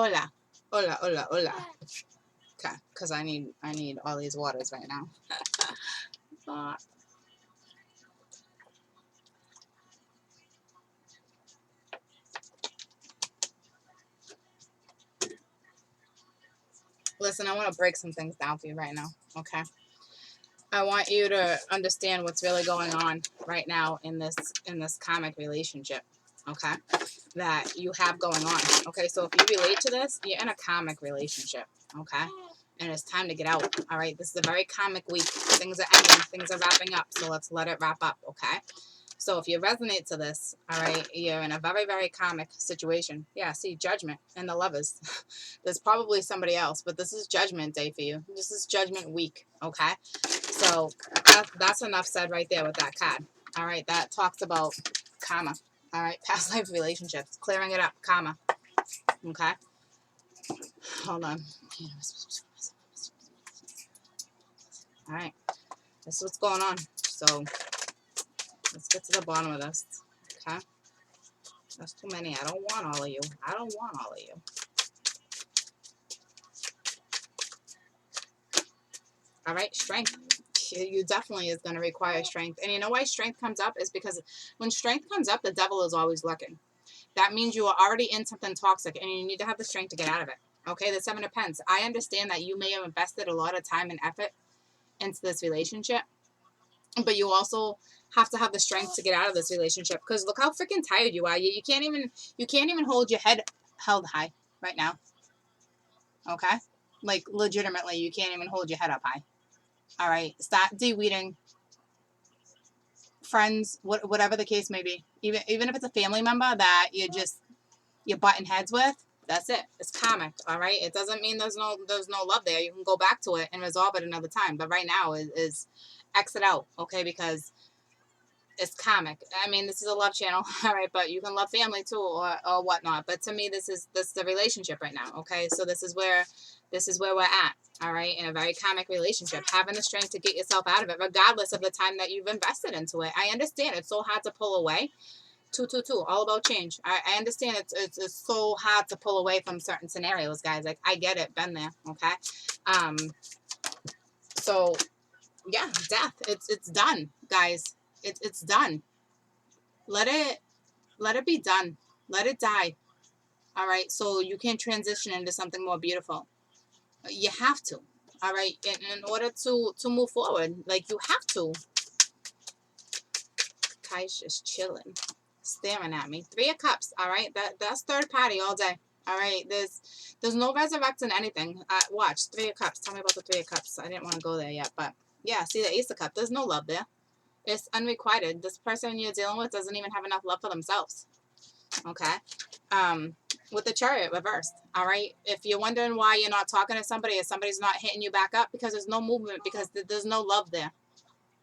Hola. Hola, hola, hola. Okay, because I need all these waters right now. Listen, I want to break some things down for you right now, okay? I want you to understand what's really going on right now in this karmic relationship, okay? That you have going on, okay? So if you relate to this, you're in a karmic relationship, okay? And it's time to get out, all right? This is a very karmic week. Things are ending, things are wrapping up, so let's let it wrap up, okay? So if you resonate to this, all right, you're in a very, very karmic situation. Yeah, see, judgment and the lovers. There's probably somebody else, but this is judgment day for you. This is judgment week, okay? So that's enough said right there with that card. All right, that talks about karma. All right, past life relationships, clearing it up, karma. Okay, hold on. All right, this is what's going on. So let's get to the bottom of this. Okay, that's too many. I don't want all of you. I don't want all of you. All right, strength. You definitely is going to require strength. And you know why strength comes up is because when strength comes up, the devil is always looking. That means you are already in something toxic and you need to have the strength to get out of it. Okay, the Seven of Pentacles. I understand that you may have invested a lot of time and effort into this relationship, but you also have to have the strength to get out of this relationship because look how freaking tired you are. You can't even hold your head held high right now. Okay? Like legitimately, you can't even hold your head up high. All right, stop de-weeding friends, whatever the case may be. Even if it's a family member that you're butting heads with, that's it. It's karmic, all right? It doesn't mean there's no love there. You can go back to it and resolve it another time. But right now is exit out, okay? Because it's karmic. I mean, this is a love channel, all right? But you can love family too or whatnot. But to me, this is the relationship right now, okay? So this is where we're at, all right? In a very karmic relationship, having the strength to get yourself out of it, regardless of the time that you've invested into it. I understand it's so hard to pull away. 222, all about change. I understand it's so hard to pull away from certain scenarios, guys. Like, I get it, been there, okay? So yeah, death. It's done, guys. It's done. Let it be done. Let it die. All right, so you can transition into something more beautiful. You have to. All right, in order to move forward, like you have to. Kai's just chilling, staring at me. Three of Cups. All right, that's third party all day. All right, there's no resurrecting anything. Watch, Three of Cups. Tell me about the Three of Cups. I didn't want to go there yet, but yeah, see the Ace of Cups. There's no love there. It's unrequited. This person you're dealing with doesn't even have enough love for themselves. Okay. With the Chariot reversed. All right. If you're wondering why you're not talking to somebody or somebody's not hitting you back up, because there's no movement, because there's no love there.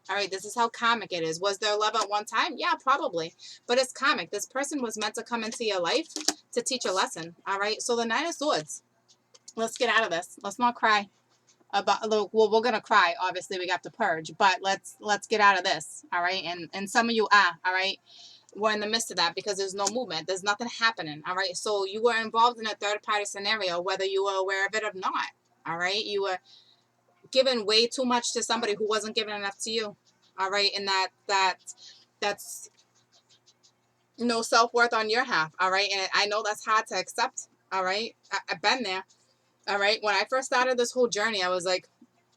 All right, this is how karmic it is. Was there love at one time? Yeah, probably. But it's karmic. This person was meant to come into your life to teach a lesson. All right, so the Nine of Swords. Let's get out of this. Let's not cry about, well, we're going to cry. Obviously, we got to purge. But let's get out of this. All right, and some of you are. All right, we're in the midst of that because there's no movement. There's nothing happening. All right, so you were involved in a third-party scenario, whether you were aware of it or not. All right, you were given way too much to somebody who wasn't giving enough to you. All right, and that's no self-worth on your half. All right, and I know that's hard to accept. All right, I've been there. All right, when I first started this whole journey, I was like,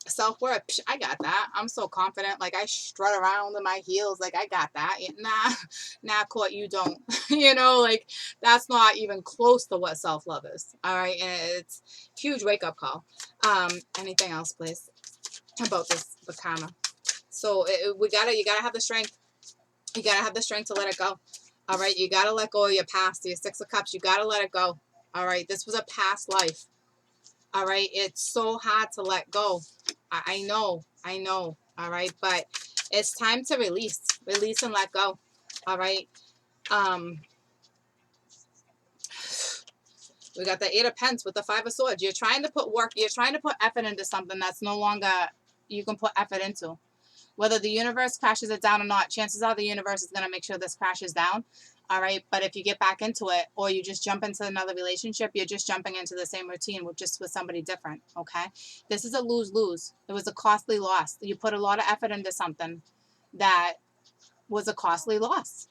self-worth, I got that. I'm so confident. Like, I strut around in my heels like I got that. Nah, Court, you don't. You know, like, that's not even close to what self-love is. All right, and it's a huge wake-up call. Anything else, please, about this, the karma? So you gotta have the strength. You gotta have the strength to let it go. All right, you gotta let go of your past. Your Six of Cups, you gotta let it go. All right, this was a past life. All right, it's so hard to let go. I know. All right, but it's time to release and let go. All right. We got the Eight of Pentacles with the Five of Swords. You're trying to put work. You're trying to put effort into something that's no longer you can put effort into. Whether the universe crashes it down or not, chances are the universe is going to make sure this crashes down. All right. But if you get back into it, or you just jump into another relationship, you're just jumping into the same routine with somebody different. Okay. This is a lose-lose. It was a costly loss. You put a lot of effort into something that was a costly loss.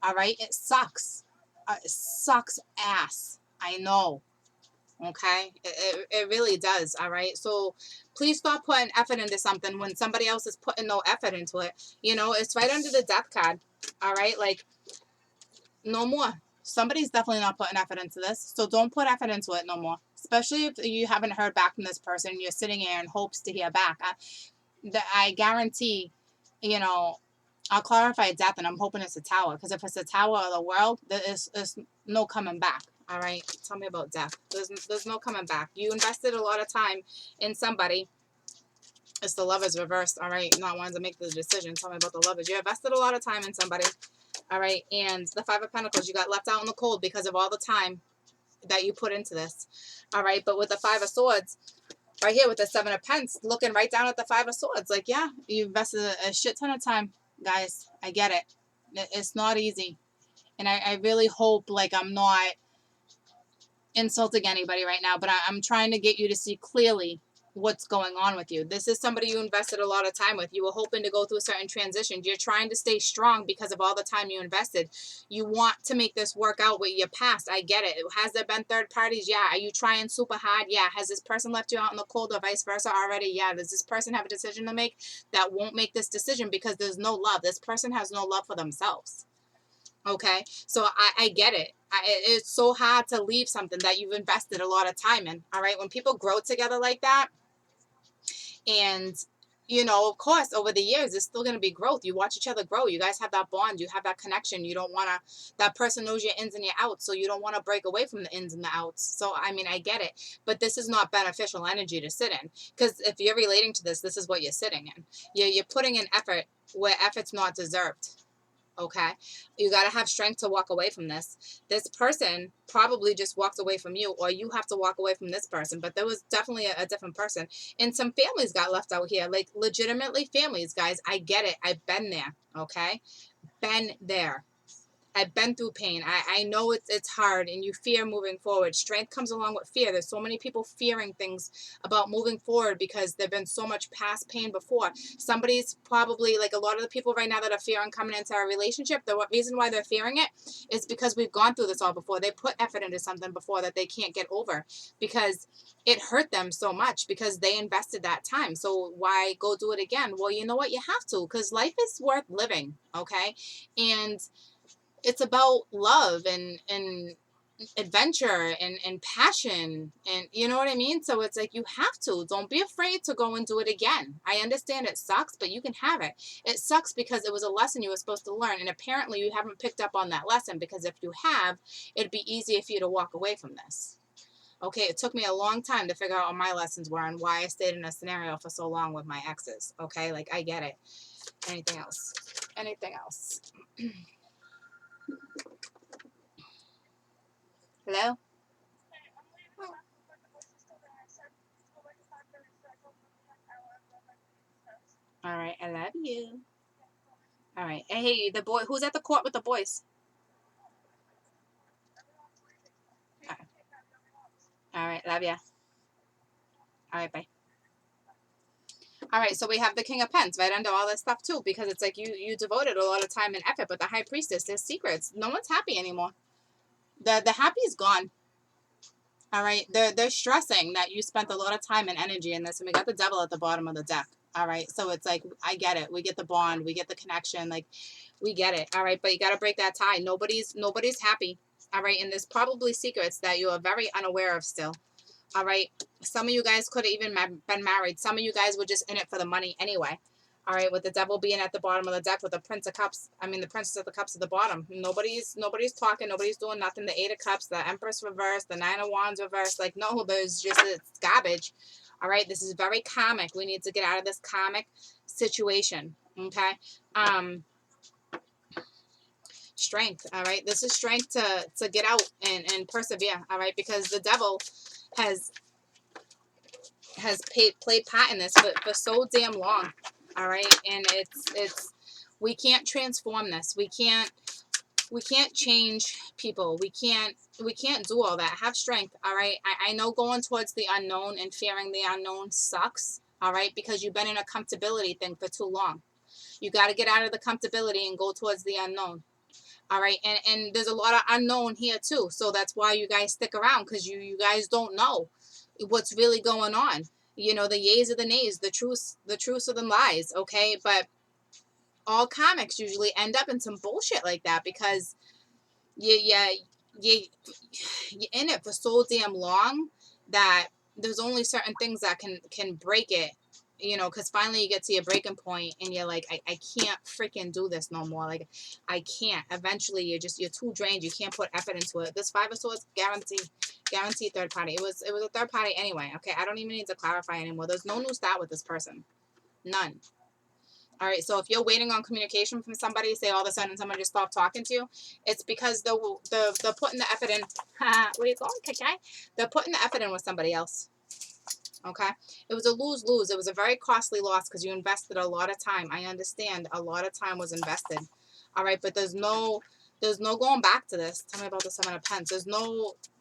All right. It sucks. It sucks ass. I know. Okay. It really does. All right. So please stop putting effort into something when somebody else is putting no effort into it. You know, it's right under the death card. All right. Like, no more. Somebody's definitely not putting effort into this. So don't put effort into it no more. Especially if you haven't heard back from this person. You're sitting here in hopes to hear back. I guarantee, you know, I'll clarify death, and I'm hoping it's a tower. Because if it's a tower of the world, there's no coming back. All right? Tell me about death. There's no coming back. You invested a lot of time in somebody. It's the lovers reversed. All right? Not wanting to make the decision. Tell me about the lovers. You invested a lot of time in somebody. All right? And the Five of Pentacles, you got left out in the cold because of all the time that you put into this. All right? But with the Five of Swords, right here with the Seven of Pence, looking right down at the Five of Swords. Like, yeah, you invested a shit ton of time, guys. I get it. It's not easy. And I really hope, like, I'm not insulting anybody right now, but I'm trying to get you to see clearly what's going on with you. This is somebody you invested a lot of time with. You were hoping to go through certain transitions. You're trying to stay strong because of all the time you invested. You want to make this work out with your past. I get it. Has there been third parties? Yeah. Are you trying super hard? Yeah. Has this person left you out in the cold or vice versa already? Yeah. Does this person have a decision to make that won't make this decision because there's no love? This person has no love for themselves. Okay, so I get it. It's so hard to leave something that you've invested a lot of time in. All right, when people grow together like that, and you know, of course, over the years, there's still going to be growth. You watch each other grow. You guys have that bond. You have that connection. You don't want to, that person knows your ins and your outs, so you don't want to break away from the ins and the outs. So, I mean, I get it. But this is not beneficial energy to sit in. Because if you're relating to this is what you're sitting in. You're putting in effort where effort's not deserved. Okay, you got to have strength to walk away from this. This person probably just walked away from you, or you have to walk away from this person. But there was definitely a different person. And some families got left out here, like legitimately families, guys. I get it. I've been there. Okay, been there. I've been through pain. I know it's hard, and you fear moving forward. Strength comes along with fear. There's so many people fearing things about moving forward because there've been so much past pain before. Somebody's probably, like a lot of the people right now that are fearing coming into our relationship, the reason why they're fearing it is because we've gone through this all before. They put effort into something before that they can't get over because it hurt them so much because they invested that time. So why go do it again? Well, you know what? You have to, because life is worth living, okay? And it's about love and adventure and passion, and you know what I mean. So it's like, you have to, don't be afraid to go and do it again. I understand it sucks, but you can have it. It sucks because it was a lesson you were supposed to learn, and apparently you haven't picked up on that lesson, because if you have, it'd be easier for you to walk away from this. Okay, it took me a long time to figure out what my lessons were and why I stayed in a scenario for so long with my exes. Okay, like, I get it. Anything else? Anything else? Hello? All right, I love you. All right. Hey, the boy, who's at the court with the boys? All right, love ya. All right, bye. All right, so we have the King of Pens right under all this stuff too, because it's like you devoted a lot of time and effort, but the High Priestess, there's secrets. No one's happy anymore. The happy is gone. All right, they're stressing that you spent a lot of time and energy in this, and we got the Devil at the bottom of the deck. All right, so it's like, I get it. We get the bond, we get the connection, like, we get it. All right, but you got to break that tie. Nobody's happy. All right, and there's probably secrets that you are very unaware of still. All right, some of you guys could have even been married. Some of you guys were just in it for the money anyway. All right, with the Devil being at the bottom of the deck, with the Prince of Cups, the Princess of the Cups at the bottom. Nobody's talking. Nobody's doing nothing. The Eight of Cups, the Empress reversed, the Nine of Wands reversed. Like, no, there's just, it's garbage. All right, this is very karmic. We need to get out of this karmic situation. Okay, strength. All right, this is strength to get out and persevere. All right, because the Devil has played part in this for so damn long. All right, and it's we can't transform this. We can't We can't change people. We can't do all that. Have strength, all right? I know going towards the unknown and fearing the unknown sucks, all right? Because you've been in a comfortability thing for too long. You got to get out of the comfortability and go towards the unknown. All right, and there's a lot of unknown here too, so that's why you guys stick around, because you guys don't know what's really going on. You know, the yays or the nays, the truth or the lies. Okay, but all comics usually end up in some bullshit like that because you're in it for so damn long that there's only certain things that can break it, you know, because finally you get to your breaking point and you're like, I can't freaking do this no more. Like, I can't. Eventually you're too drained. You can't put effort into it. This Five of Swords, guarantee third party. It was a third party anyway. Okay, I don't even need to clarify anymore. There's no new start with this person. None. All right, so if you're waiting on communication from somebody, say all of a sudden someone just stopped talking to you, it's because they're putting the effort in. Where are you going, Kakai? They're putting the effort in with somebody else. Okay? It was a lose-lose. It was a very costly loss because you invested a lot of time. I understand a lot of time was invested. All right, but there's no going back to this. Tell me about the Seven of Pentacles.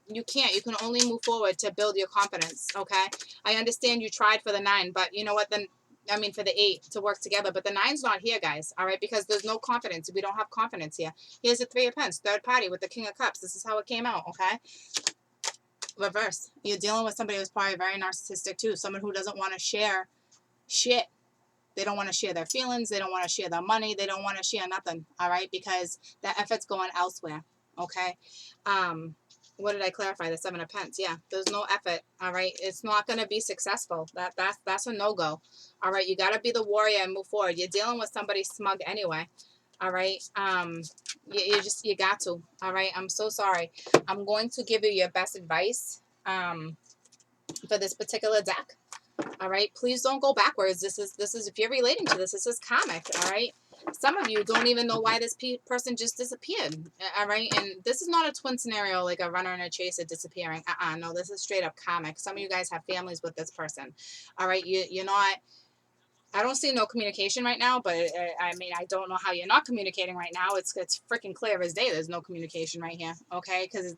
You can't. You can only move forward to build your confidence, okay? I understand you tried for the 9, but you know what? For the 8 to work together, but the 9's not here, guys, all right? Because there's no confidence. We don't have confidence here. Here's the 3 of Pentacles, third party with the King of Cups. This is how it came out, okay? Reverse. You're dealing with somebody who's probably very narcissistic, too. Someone who doesn't want to share shit. They don't want to share their feelings. They don't want to share their money. They don't want to share nothing, all right? Because the effort's going elsewhere, okay? What did I clarify? The 7 of Pentacles. Yeah, there's no effort, all right? It's not going to be successful. That's a no-go, all right? You got to be the warrior and move forward. You're dealing with somebody smug anyway, all right? You got to, all right? I'm so sorry. I'm going to give you your best advice for this particular deck. All right, please don't go backwards. This is if you're relating to this is karmic. All right, some of you don't even know why this person just disappeared. All right, and this is not a twin scenario like a runner and a chaser disappearing. No, this is straight up karmic. Some of you guys have families with this person. All right, you're not. I don't see no communication right now, but I don't know how you're not communicating right now. It's freaking clear as day. There's no communication right here, okay? Because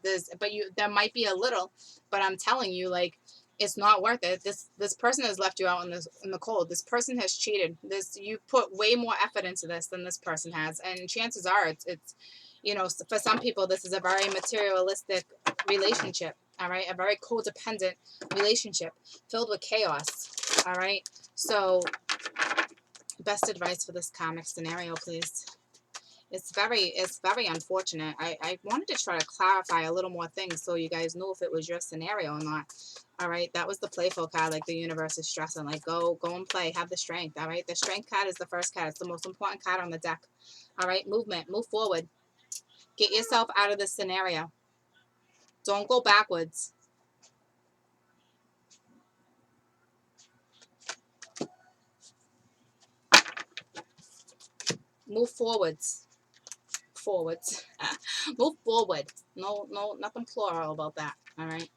there might be a little, but I'm telling you, like, it's not worth it. This person has left you out in the cold. This person has cheated. You put way more effort into this than this person has, and chances are it's you know, for some people this is a very materialistic relationship. All right, a very codependent relationship filled with chaos. All right, so best advice for this karmic scenario, please. It's very unfortunate. I wanted to try to clarify a little more things so you guys knew if it was your scenario or not. All right, that was the playful card, like the universe is stressing, like go and play, have the strength. All right, the strength card is the first card. It's the most important card on the deck. All right, movement, move forward. Get yourself out of this scenario. Don't go backwards. Move forwards. Move forward. No, nothing plural about that. All right.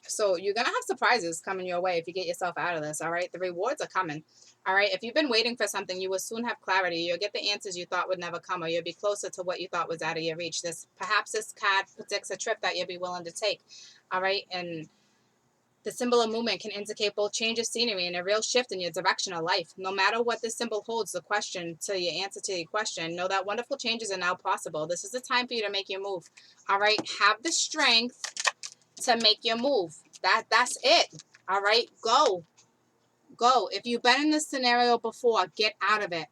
So you're going to have surprises coming your way if you get yourself out of this, all right? The rewards are coming, all right? If you've been waiting for something, you will soon have clarity. You'll get the answers you thought would never come, or you'll be closer to what you thought was out of your reach. Perhaps this card predicts a trip that you'll be willing to take, all right? And the symbol of movement can indicate both change of scenery and a real shift in your direction of life. No matter what this symbol holds, the question to your answer to your question, know that wonderful changes are now possible. This is the time for you to make your move, all right? Have the strength to make your move. That's it. All right, go. If you've been in this scenario before, get out of it.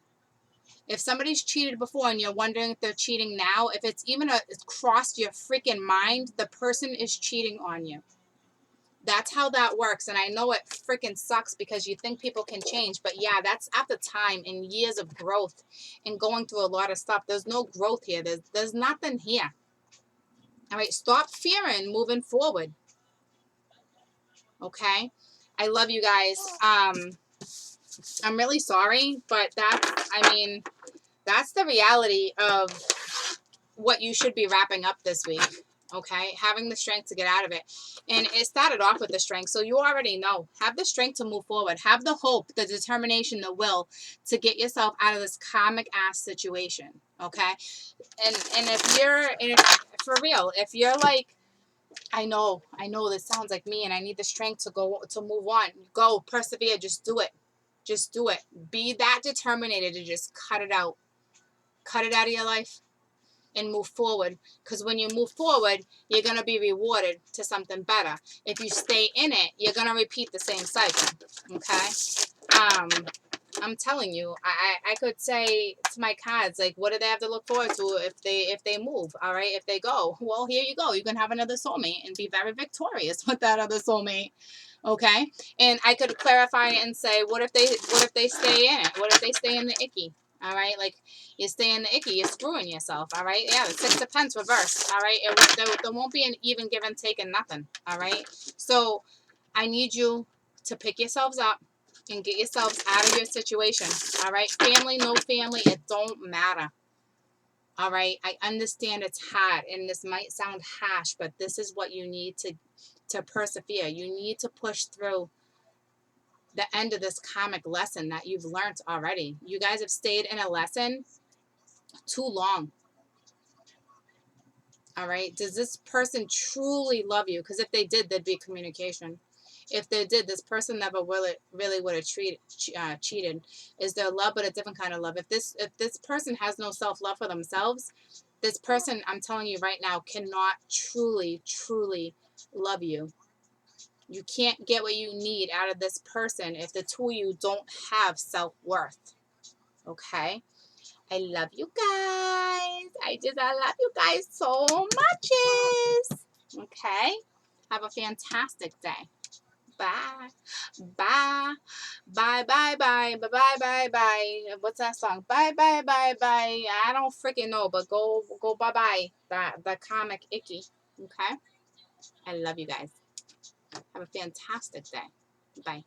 If somebody's cheated before and you're wondering if they're cheating now, if it's crossed your freaking mind, the person is cheating on you. That's how that works. And I know it freaking sucks because you think people can change, but yeah, that's after time and years of growth and going through a lot of stuff. There's no growth here. There's nothing here. All right, stop fearing moving forward. Okay, I love you guys. I'm really sorry, but that's the reality of what you should be wrapping up this week. Okay, having the strength to get out of it. And it started off with the strength, so you already know. Have the strength to move forward. Have the hope, the determination, the will to get yourself out of this karmic ass situation. Okay, and if you're, and if, for real, if you're like, I know this sounds like me, and I need the strength to go, to move on. Go, persevere, just do it. Just do it. Be that determined to just cut it out. Cut it out of your life and move forward. Because when you move forward, you're going to be rewarded to something better. If you stay in it, you're going to repeat the same cycle. Okay? I'm telling you, I could say to my cards, like, what do they have to look forward to if they move? All right, if they go, well, here you go. You can have another soulmate and be very victorious with that other soulmate. Okay, and I could clarify it and say, what if they stay in it? What if they stay in the icky? All right, like, you stay in the icky, you're screwing yourself. All right, yeah, the Six of Pence reversed. All right, there won't be an even give and take and nothing. All right, so I need you to pick yourselves up and get yourselves out of your situation. All right, family, no family, it don't matter. All right, I understand it's hard and this might sound harsh, but this is what you need to persevere. You need to push through the end of this karmic lesson that you've learned already. You guys have stayed in a lesson too long. All right, does this person truly love you? Because if they did, there'd be communication. If they did, this person never really would have cheated. Is there love, but a different kind of love? If this person has no self-love for themselves, this person, I'm telling you right now, cannot truly love you. You can't get what you need out of this person if the two of you don't have self-worth. Okay? I love you guys. I love you guys so much. Okay? Have a fantastic day. Bye. Bye. Bye, bye, bye. Bye, bye, bye, bye. What's that song? Bye, bye, bye, bye. I don't freaking know, but go bye, bye. The comic icky. Okay? I love you guys. Have a fantastic day. Bye.